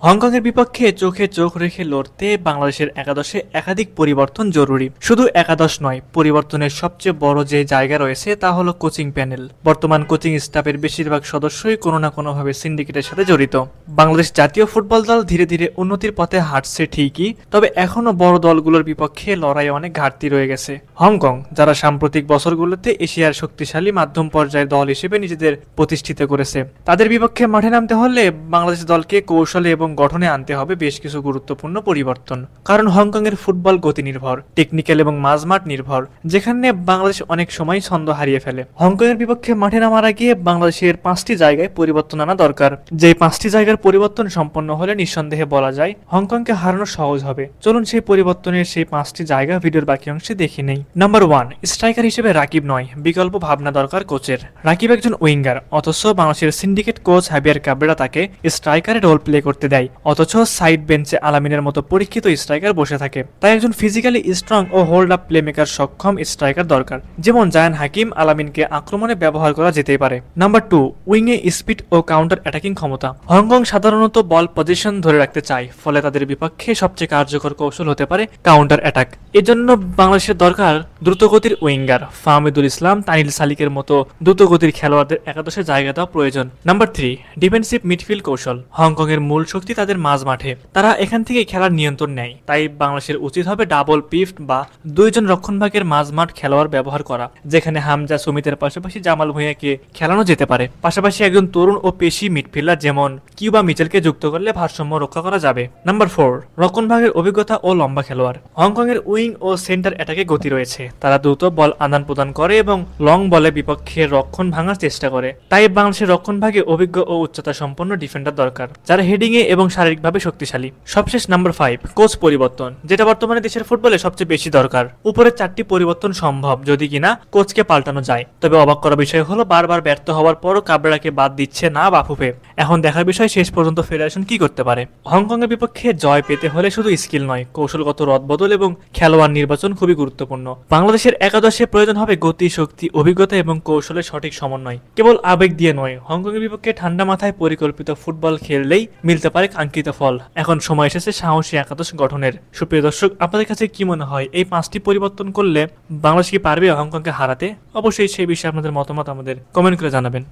হংকংয়ের বিপক্ষে চোখে চোখ রেখে লড়তে বাংলাদেশের একাদশে একাধিক পরিবর্তন জরুরি। শুধু একাদশ নয়, পরিবর্তনের সবচেয়ে বড় যে জায়গা রয়েছে তা হলো কোচিং প্যানেল। বর্তমান কোচিং স্টাফের বেশিরভাগ সদস্যই কোনো না কোনোভাবে সিন্ডিকেটের সাথে জড়িত। বাংলাদেশ জাতীয় ফুটবল দল ধীরে ধীরে উন্নতির পথে হাঁটছে ঠিকই, তবে এখনও বড় দলগুলোর বিপক্ষে লড়াইয়ে অনেক ঘাটতি রয়ে গেছে। হংকং, যারা সাম্প্রতিক বছরগুলোতে এশিয়ার শক্তিশালী মাধ্যম পর্যায়ের দল হিসেবে নিজেদের প্রতিষ্ঠিত করেছে, তাদের বিপক্ষে মাঠে নামতে হলে বাংলাদেশ দলকে কৌশলে এবং গঠনে আনতে হবে বেশ কিছু গুরুত্বপূর্ণ পরিবর্তন। কারণ হংকংয়ের ফুটবল গতি নির্ভর, টেকনিক্যাল এবং মাঝমাঠ নির্ভর, যেখানে বাংলাদেশ অনেক সময় ছন্দ হারিয়ে ফেলে। হংকংয়ের বিপক্ষে মাঠে নামার আগে বাংলাদেশের 5টি জায়গায় পরিবর্তন আনা দরকার। যে 5টি জায়গার পরিবর্তন সম্পন্ন হলে নিঃসন্দেহে বলা যায় হংকংকে হারানো সহজ হবে। চলুন সেই পরিবর্তনের সেই 5টি জায়গা ভিডিওর বাকি অংশে দেখে নেই। নাম্বার 1, স্ট্রাইকার হিসেবে রাকিব নয়, বিকল্প ভাবনা দরকার কোচের। রাকিব একজন উইঙ্গার, অথচ বাংলাদেশের সিন্ডিকেট কোচ হাবিয়ার কাবরেরা তাকে স্ট্রাইকারে রোল প্লে করতে দেয়, অথচ সাইড বেঞ্চে আলামিনের মতো পরীক্ষিত স্ট্রাইকার বসে থাকে। তাই একজন ফিজিক্যালি স্ট্রং ও হোল্ড আপ প্লেমেকার সক্ষম স্ট্রাইকার দরকার, যেমন জায়ান হাকিম। আলামিনকে আক্রমণে ব্যবহার করা যেতেই পারে। নাম্বার 2, উইংয়ে স্পিড ও কাউন্টার অ্যাটাকিং ক্ষমতা। হংকং সাধারণত বল পজিশন ধরে রাখতে চায়, ফলে তাদের বিপক্ষে সবচেয়ে কার্যকর কৌশল হতে পারে কাউন্টার অ্যাটাক। এজন্য বাংলাদেশের দরকার দ্রুতগতির উইঙ্গার। ফাহমিদুল ইসলাম, তানিল সালিকের মতো দ্রুতগতির খেলোয়াড়দের একাদশে জায়গা দেওয়া প্রয়োজন। নাম্বার 3, ডিফেন্সিভ মিডফিল্ড কৌশল। হংকং এর মূল শক্তি তাদের মাঝ মাঠে, তারা এখান থেকে খেলার নিয়ন্ত্রণ নেয়। তাই বাংলাদেশের উচিত হবে ডাবল পিভট বা 2 জন রক্ষণভাগের মাঝমাঠ খেলোয়াড় ব্যবহার করা, যেখানে হামজা সুমিতের পাশাপাশি জামাল ভুঁইয়াকে খেলানো যেতে পারে। পাশাপাশি একজন তরুণ ও পেশি মিডফিল্ডার যেমন কিউবা মিচেলকে যুক্ত করলে ভারসাম্য রক্ষা করা যাবে। নাম্বার 4, রক্ষণভাগের অভিজ্ঞতা ও লম্বা খেলোয়াড়। হংকং এর উইং ও সেন্টার অ্যাটাকে গতি রয়েছে, তারা দ্রুত বল আদান প্রদান করে এবং লং বলে বিপক্ষের রক্ষণ ভাঙার চেষ্টা করে। তাই বাংলাদেশের রক্ষণভাগে অভিজ্ঞ ও উচ্চতা সম্পন্ন ডিফেন্ডার দরকার, যারা হেডিং এ এবং শারীরিকভাবে শক্তিশালী। সবশেষ নাম্বার 5, কোচ পরিবর্তন, যেটা বর্তমানে দেশের ফুটবলে সবচেয়ে বেশি দরকার। উপরে 4টি পরিবর্তন সম্ভব যদি কিনা কোচকে পাল্টানো যায়। তবে অবাক করা বিষয় হলো বারবার ব্যর্থ হওয়ার পরও কাবরেরাকে বাদ দিচ্ছে না বাফুফে। এখন দেখার বিষয় শেষ পর্যন্ত ফেডারেশন কি করতে পারে। হংকং এর বিপক্ষে জয় পেতে হলে শুধু স্কিল নয়, কৌশলগত রদবদল এবং খেলোয়াড় নির্বাচন খুবই গুরুত্বপূর্ণ। বাংলাদেশের একাদশে প্রয়োজন হবে গতি, শক্তি, অভিজ্ঞতা এবং কৌশলের সঠিক সমন্বয়। কেবল আবেগ দিয়ে নয়, হংকং এর বিপক্ষে ঠান্ডা মাথায় পরিকল্পিত ফুটবল খেললেই মিলতে পারে কাঙ্ক্ষিত ফল। এখন সময় এসেছে সাহসী একাদশ গঠনের। সুপ্রিয় দর্শক, আপনাদের কাছে কি মনে হয় এই 5টি পরিবর্তন করলে বাংলাদেশ কি পারবে হংকংকে হারাতে? অবশ্যই সেই বিষয়ে আপনাদের মতামত আমাদের কমেন্ট করে জানাবেন।